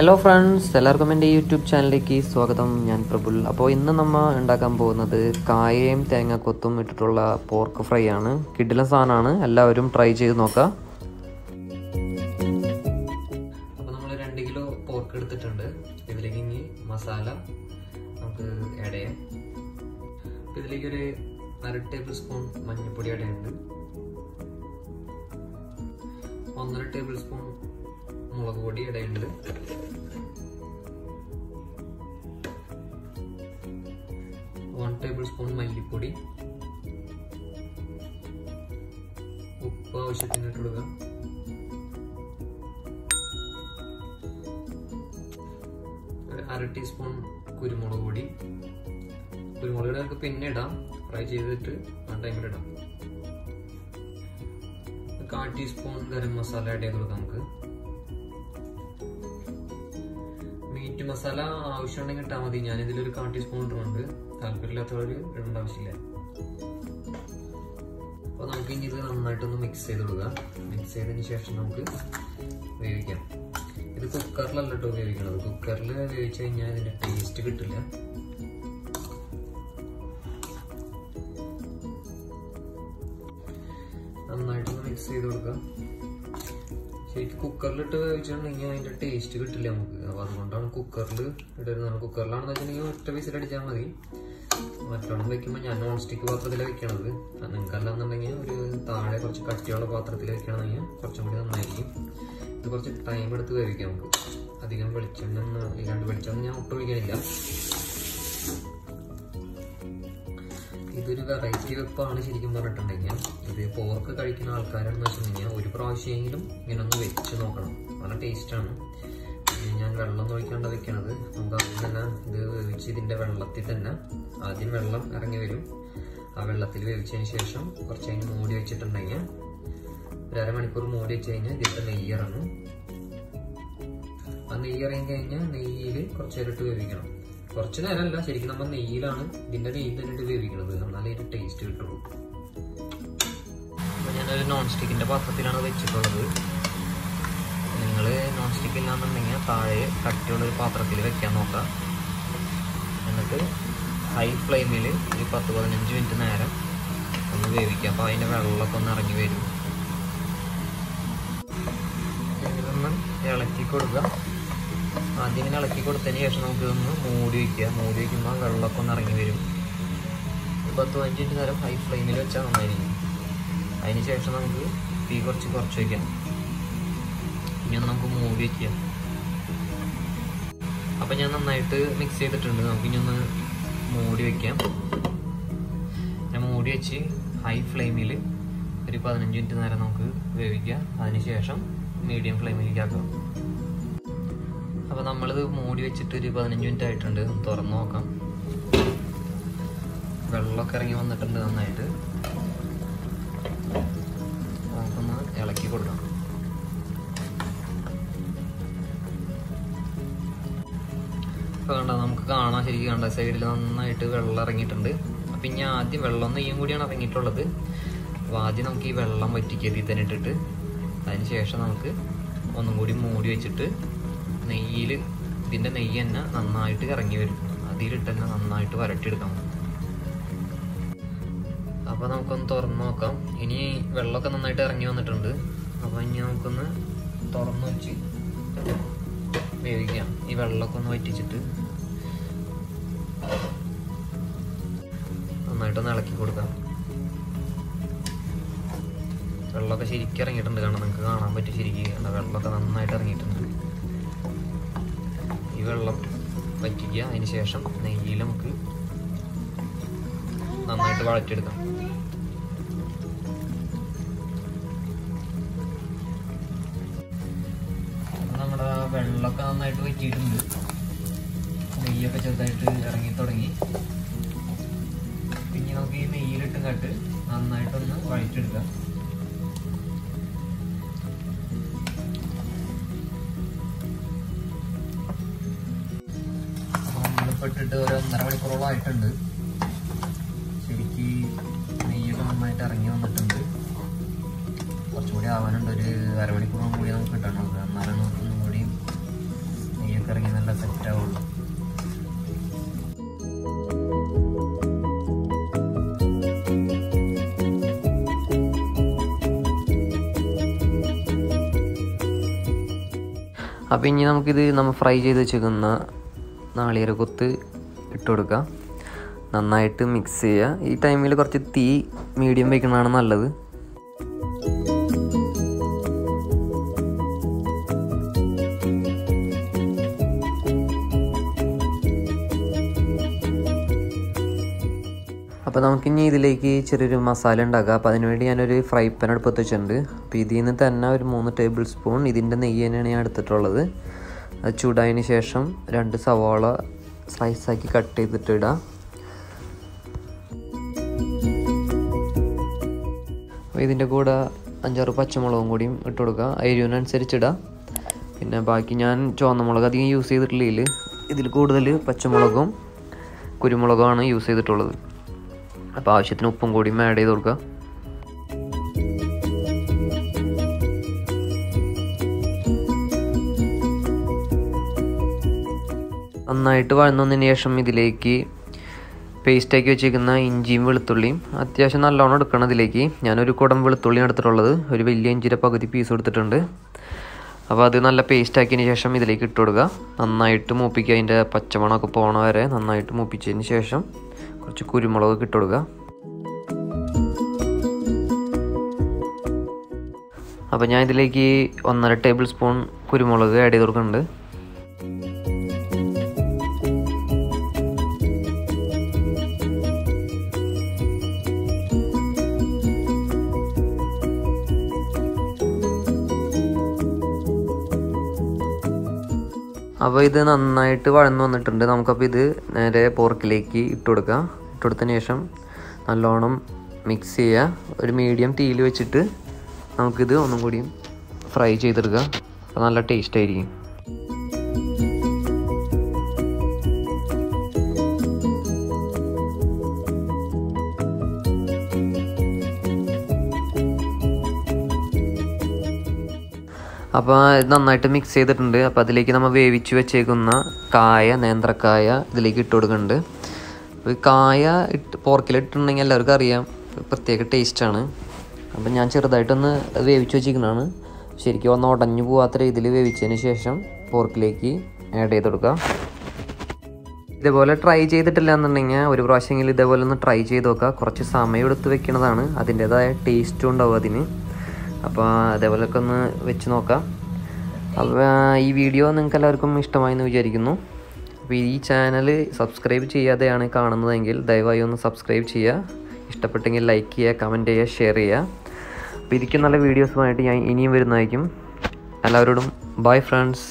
Hello friends, എല്ലാവർക്കും എൻ്റെ YouTube ചാനലിലേക്ക് സ്വാഗതം. ഞാൻ പ്രഭുൽ. അപ്പോൾ ഇന്ന് നമ്മൾ ഉണ്ടാക്കാൻ പോകുന്നത് കായയും തേങ്ങാക്കൊത്തും ഇട്ടിട്ടുള്ള പോർക്ക് ഫ്രൈ ആണ്. കിടിലൻ സാധനമാണ്, എല്ലാവരും ട്രൈ ചെയ്ത് നോക്കാം. അപ്പോൾ നമ്മൾ 2 കിലോ പോർക്ക് എടുത്തിട്ടുണ്ട്. ഇതിലേക്ക് ഇനി മസാല നമുക്ക് ആഡ് ചെയ്യാം. അപ്പോൾ ഇതിലേക്കൊരു 1/2 ടേബിൾ സ്പൂൺ മഞ്ഞൾപ്പൊടി ആഡ് ചെയ്യുന്നുണ്ട്, 1.5 ടേബിൾ സ്പൂൺ മുളക് പൊടി ഇടയുണ്ട്, 1 ടേബിൾ സ്പൂൺ മല്ലിപ്പൊടി, ഉപ്പ് ആവശ്യത്തിന് ഇട്ട് കൊടുക്കാം, ഒരു 1/2 ടീസ്പൂൺ കുരുമുളക് പൊടി. കുരുമുളക് പൊടി നമുക്ക് പിന്നെ ഇടാം, ഫ്രൈ ചെയ്തിട്ട് ആ ടൈമിൽ ഇടാം. 1/4 ടീസ്പൂൺ ഗരം മസാല ആഡ് ചെയ്ത് കൊടുക്കാം. നമുക്ക് മീറ്റ് മസാല ആവശ്യമുണ്ടെങ്കിൽ ഇട്ടാൽ മതി. ഞാനിതിലൊരു 1/4 ടീസ്പൂൺ ഇടുന്നുണ്ട്. താല്പര്യമില്ലാത്തവർ ഇടേണ്ട ആവശ്യമില്ല. അപ്പോൾ നമുക്ക് ഇനി ഇത് നന്നായിട്ടൊന്ന് മിക്സ് ചെയ്ത് കൊടുക്കുക. മിക്സ് ചെയ്തതിന് ശേഷം നമുക്ക് വേവിക്കാം. ഇത് കുക്കറിലല്ല കേട്ടോ വേവിക്കണത്. കുക്കറിൽ വേവിച്ച് കഴിഞ്ഞാൽ ഇതിൻ്റെ ടേസ്റ്റ് കിട്ടില്ല. നന്നായിട്ടൊന്ന് മിക്സ് ചെയ്ത് കൊടുക്കുക. ശരിക്കും കുക്കറിലിട്ട് വേവിച്ചിട്ടുണ്ടെങ്കിൽ അതിൻ്റെ ടേസ്റ്റ് കിട്ടില്ല നമുക്ക്. അപ്പോൾ അതുകൊണ്ടാണ് കുക്കറിൽ ഇടുന്നത്. കുക്കറിലാണെന്ന് വെച്ചിട്ടുണ്ടെങ്കിൽ ഒറ്റ വിസിലടിച്ചാൽ മതി. മറ്റോണം വെക്കുമ്പോൾ ഞാൻ നോൺ സ്റ്റിക്ക് പാത്രത്തിൽ വെക്കണത്. നിങ്ങൾക്കല്ലാന്നുണ്ടെങ്കിൽ ഒരു താഴെ കുറച്ച് കട്ടിയുള്ള പാത്രത്തിൽ വെക്കണമെങ്കിൽ കുറച്ചും കൂടി നന്നായിരിക്കും. ഇത് കുറച്ച് ടൈം എടുത്ത് വേവിക്കാം നമുക്ക്. അധികം വെളിച്ചെണ്ണ ഇല്ലാണ്ട്, വെളിച്ചെണ്ണ ഞാൻ ഒട്ടും ഒഴിക്കണില്ല. ഇതൊരു വെറൈറ്റി വെപ്പാണ് ശരിക്കും പറഞ്ഞിട്ടുണ്ടെങ്കിൽ. ഇത് പോർക്ക് കഴിക്കുന്ന ആൾക്കാരെന്ന് വെച്ചിട്ടുണ്ടെങ്കിൽ ഒരു പ്രാവശ്യമെങ്കിലും ഇങ്ങനെ ഒന്ന് വെച്ച് നോക്കണം. നല്ല ടേസ്റ്റാണ്. ഞാൻ വെള്ളം ഒഴിക്കാണ്ട് വെക്കണത്. നമുക്ക് ആദ്യം തന്നെ ഇത് വേവിച്ച് ഇതിൻ്റെ വെള്ളത്തിൽ തന്നെ ആദ്യം വെള്ളം ഇറങ്ങി വരും. ആ വെള്ളത്തിൽ വേവിച്ചതിന് ശേഷം കുറച്ച് കഴിഞ്ഞ് മൂടി വെച്ചിട്ടുണ്ടെങ്കിൽ ഒരു അരമണിക്കൂർ മൂടി വെച്ച് കഴിഞ്ഞാൽ ഇതിൻ്റെ നെയ്യ് ഇറങ്ങും. ആ നെയ്യ് ഇറങ്ങി കഴിഞ്ഞാൽ നെയ്യിൽ കുറച്ച് നേരിട്ട് വേവിക്കണം. കുറച്ച് നേരമല്ല, ശരിക്കും നമ്മൾ നെയ്യിലാണ് ഇതിൻ്റെ നെയ്യ് തന്നെ വേവിക്കുന്നത്. എന്നാലേ ഇതിൻ്റെ ടേസ്റ്റ് കിട്ടുള്ളൂ. അപ്പോൾ ഞാനൊരു നോൺ സ്റ്റിക്കിൻ്റെ പാത്രത്തിലാണ് വെച്ചിട്ടുള്ളത്. നിങ്ങൾ നോൺ സ്റ്റിക്ക് ഇല്ലാന്നുണ്ടെങ്കിൽ താഴെ കട്ടിയുള്ളൊരു പാത്രത്തിൽ വെക്കാൻ നോക്കാം. എന്നിട്ട് ഹൈ ഫ്ലെയിമിൽ ഒരു 10-15 മിനിറ്റ് നേരം ഒന്ന് വേവിക്കാം. അപ്പോൾ അതിൻ്റെ വെള്ളമൊക്കെ ഒന്ന് ഇറങ്ങി വരും. ഇതൊന്ന് ഇളക്കി കൊടുക്കുക. ആദ്യം ഇങ്ങനെ ഇളക്കി കൊടുത്തതിന് ശേഷം നമുക്കിതൊന്ന് മൂടി വയ്ക്കുക. മൂടി വയ്ക്കുമ്പോൾ വെള്ളമൊക്കെ ഒന്ന് ഇറങ്ങി വരും. 10-15 മിനിറ്റ് നേരം ഹൈ ഫ്ലെയിമിൽ വെച്ചാൽ നന്നായിരിക്കും. അതിന് ശേഷം നമുക്ക് തീ കുറച്ച് വയ്ക്കാം. ഇനി നമുക്ക് മൂടി വയ്ക്കുക. അപ്പം ഞാൻ നന്നായിട്ട് മിക്സ് ചെയ്തിട്ടുണ്ട്. നമുക്കിനി ഒന്ന് മൂടി വയ്ക്കാം. ഞാൻ മൂടി വെച്ച് ഹൈ ഫ്ലെയിമിൽ ഒരു 15 മിനിറ്റ് നേരം നമുക്ക് വേവിക്കാം. അതിന് ശേഷം മീഡിയം ഫ്ലെയിമിലേക്ക് ആക്കാം. അപ്പോൾ നമ്മളിത് മൂടി വെച്ചിട്ട് ഒരു 15 മിനിറ്റ് ആയിട്ടുണ്ട്. തുറന്ന് നോക്കാം. വെള്ളമൊക്കെ ഇറങ്ങി വന്നിട്ടുണ്ട് നന്നായിട്ട്. നമുക്കൊന്ന് ഇളക്കി കൊടുക്കാം. ഇപ്പോൾ കണ്ട നമുക്ക് കാണാൻ ശരിക്കും കണ്ട സൈഡിൽ നന്നായിട്ട് വെള്ളം ഇറങ്ങിയിട്ടുണ്ട്. അപ്പം ഇനി ആദ്യം വെള്ളം നെയ്യും കൂടിയാണ് ഇറങ്ങിയിട്ടുള്ളത്. അപ്പോൾ ആദ്യം നമുക്ക് ഈ വെള്ളം വറ്റിക്കുക ഇതിൽ തന്നെ ഇട്ടിട്ട്. അതിന് ശേഷം നമുക്ക് ഒന്നും കൂടി മൂടി വെച്ചിട്ട് നെയ്യിൽ ഇതിൻ്റെ നെയ്യ് തന്നെ നന്നായിട്ട് ഇറങ്ങി വരും. അതിലിട്ട് തന്നെ നന്നായിട്ട് വരട്ടിയെടുക്കാം. അപ്പോൾ നമുക്കൊന്ന് തുറന്ന് നോക്കാം. ഇനി വെള്ളമൊക്കെ നന്നായിട്ട് ഇറങ്ങി വന്നിട്ടുണ്ട്. അപ്പോൾ ഇനി നമുക്കൊന്ന് തുറന്ന് വെച്ച് വേവിക്കാം. ഈ വെള്ളമൊക്കെ ഒന്ന് വറ്റിച്ചിട്ട് നന്നായിട്ടൊന്ന് ഇളക്കി കൊടുക്കാം. വെള്ളമൊക്കെ ശരിക്കും ഇറങ്ങിയിട്ടുണ്ട്. കാരണം നിങ്ങൾക്ക് കാണാൻ പറ്റും ശരിക്കും വെള്ളമൊക്കെ നന്നായിട്ട് ഇറങ്ങിയിട്ടുണ്ട്. ഈ വെള്ളം വറ്റിക്കുക. അതിന് ശേഷം നെയ്യിൽ നമുക്ക് നന്നായിട്ട് വഴറ്റിയെടുക്കാം. നമ്മുടെ വെള്ളമൊക്കെ നന്നായിട്ട് വറ്റിയിട്ടുണ്ട്. നെയ്യൊക്കെ ചെറുതായിട്ട് ഇറങ്ങി തുടങ്ങി. പിന്നെ നമുക്ക് ഈ നെയ്യിലിട്ടും കട്ട് നന്നായിട്ടൊന്ന് വഴറ്റിയെടുക്കാം. ഇട്ടിട്ട് ഒരു 1.5 മണിക്കൂറോളം ആയിട്ടുണ്ട്. ശരിക്ക് നെയ്യൊക്കെ നന്നായിട്ട് ഇറങ്ങി വന്നിട്ടുണ്ട്. കുറച്ചുകൂടി ആവാനുണ്ട്. ഒരു അരമണിക്കൂറും കൂടി നമുക്ക് കിട്ടണം. എന്നാലും ഒന്നും കൂടി നെയ്യൊക്കെ ഇറങ്ങി നല്ല സെറ്റാവുള്ളൂ. അപ്പോൾ ഇനി നമുക്കിത് നമ്മൾ ഫ്രൈ ചെയ്ത് വെച്ചിരിക്കുന്ന നാളികേര കൊത്ത് ഇട്ട് കൊടുക്കാം. നന്നായിട്ട് മിക്സ് ചെയ്യുക. ഈ ടൈമിൽ കുറച്ച് തീ മീഡിയം വയ്ക്കുന്നതാണ് നല്ലത്. അപ്പോൾ നമുക്കിനി ഇതിലേക്ക് ചെറിയൊരു മസാല ഉണ്ടാക്കാം. അപ്പോൾ അതിനുവേണ്ടി ഞാനൊരു ഫ്രൈ പാൻ അടുപ്പത്ത് വെച്ചിട്ടുണ്ട്. അപ്പോൾ ഇതിൽ നിന്ന് തന്നെ ഒരു 3 ടേബിൾ സ്പൂൺ ഇതിൻ്റെ നെയ്യ് തന്നെയാണ് ഞാൻ എടുത്തിട്ടുള്ളത്. അത് ചൂടായതിന് ശേഷം 2 സവാള സ്ലൈസാക്കി കട്ട് ചെയ്തിട്ട് ഇടാം. അപ്പോൾ ഇതിൻ്റെ കൂടെ 5-6 പച്ചമുളകും കൂടിയും ഇട്ട് കൊടുക്കുക. എരിവിനനുസരിച്ചിടാം. പിന്നെ ബാക്കി ഞാൻ ചുവന്ന മുളക് അധികം യൂസ് ചെയ്തിട്ടില്ലെങ്കിൽ ഇതിൽ കൂടുതൽ പച്ചമുളകും കുരുമുളകുമാണ് യൂസ് ചെയ്തിട്ടുള്ളത്. അപ്പോൾ ആവശ്യത്തിന് ഉപ്പും കൂടിയും ആഡ് ചെയ്ത് കൊടുക്കുക. നന്നായിട്ട് വഴന്നതിന് ശേഷം ഇതിലേക്ക് പേസ്റ്റാക്കി വെച്ചിരിക്കുന്ന ഇഞ്ചിയും വെളുത്തുള്ളിയും അത്യാവശ്യം നല്ലോണം എടുക്കണം. ഇതിലേക്ക് ഞാനൊരു കുടം വെളുത്തുള്ളിയാണ് എടുത്തിട്ടുള്ളത്. ഒരു വലിയ ഇഞ്ചിയുടെ പകുതി പീസ് എടുത്തിട്ടുണ്ട്. അപ്പോൾ അത് നല്ല പേസ്റ്റാക്കിയതിന് ശേഷം ഇതിലേക്ക് ഇട്ട് കൊടുക്കുക. നന്നായിട്ട് മൂപ്പിക്കുക. അതിൻ്റെ പച്ചമണമൊക്കെ പോകണ വരെ നന്നായിട്ട് മൂപ്പിച്ചതിന് ശേഷം കുറച്ച് കുരുമുളക് ഇട്ട് കൊടുക്കുക. അപ്പോൾ ഞാൻ ഇതിലേക്ക് 1.5 ടേബിൾ സ്പൂൺ കുരുമുളക് ആഡ് ചെയ്ത് കൊടുക്കുന്നുണ്ട്. അപ്പോൾ ഇത് നന്നായിട്ട് വഴന്നു വന്നിട്ടുണ്ട്. നമുക്കപ്പോൾ ഇത് നേരെ പോർക്കിലേക്ക് ഇട്ട് കൊടുക്കാം. ഇട്ട് കൊടുത്തതിന് ശേഷം നല്ലോണം മിക്സ് ചെയ്യുക. ഒരു മീഡിയം തീയിൽ വെച്ചിട്ട് നമുക്കിത് ഒന്നും കൂടിയും ഫ്രൈ ചെയ്തെടുക്കുക. അപ്പോൾ നല്ല ടേസ്റ്റ് ആയിരിക്കും. അപ്പോൾ ഇത് നന്നായിട്ട് മിക്സ് ചെയ്തിട്ടുണ്ട്. അപ്പോൾ അതിലേക്ക് നമ്മൾ വേവിച്ച് വെച്ചേക്കുന്ന നേന്ത്രക്കായ ഇതിലേക്ക് ഇട്ട് കൊടുക്കുന്നുണ്ട്. അപ്പോൾ കായ പോർക്കിലിട്ടുണ്ടെങ്കിൽ എല്ലാവർക്കും അറിയാം പ്രത്യേക ടേസ്റ്റാണ്. അപ്പം ഞാൻ ചെറുതായിട്ടൊന്ന് വേവിച്ച് വെച്ചിരിക്കുന്നതാണ്. ശരിക്കും ഒന്ന് ഉടഞ്ഞു പോകാത്ത രീതിയിൽ വേവിച്ചതിന് ശേഷം പോർക്കിലേക്ക് ആഡ് ചെയ്ത് കൊടുക്കുക. ഇതേപോലെ ട്രൈ ചെയ്തിട്ടില്ല എന്നുണ്ടെങ്കിൽ ഒരു പ്രാവശ്യമെങ്കിലും ഇതേപോലെ ഒന്ന് ട്രൈ ചെയ്ത് നോക്കുക. കുറച്ച് സമയം എടുത്ത് വെക്കുന്നതാണ്. അതിൻ്റേതായ ടേസ്റ്റും ഉണ്ടാവും അതിന്. അപ്പോൾ അതേപോലെയൊക്കെ ഒന്ന് വെച്ച് നോക്കാം. അപ്പോൾ ഈ വീഡിയോ നിങ്ങൾക്ക് എല്ലാവർക്കും ഇഷ്ടമായെന്ന് വിചാരിക്കുന്നു. അപ്പോൾ ഈ ചാനൽ സബ്സ്ക്രൈബ് ചെയ്യാതെയാണ് കാണുന്നതെങ്കിൽ ദയവായി ഒന്ന് സബ്സ്ക്രൈബ് ചെയ്യുക. ഇഷ്ടപ്പെട്ടെങ്കിൽ ലൈക്ക് ചെയ്യുക, കമൻറ്റ് ചെയ്യുക, ഷെയർ ചെയ്യുക. അപ്പോൾ ഇരിക്കും നല്ല വീഡിയോസുമായിട്ട് ഞാൻ ഇനിയും വരുന്നതായിരിക്കും. എല്ലാവരോടും ബൈ ഫ്രണ്ട്സ്.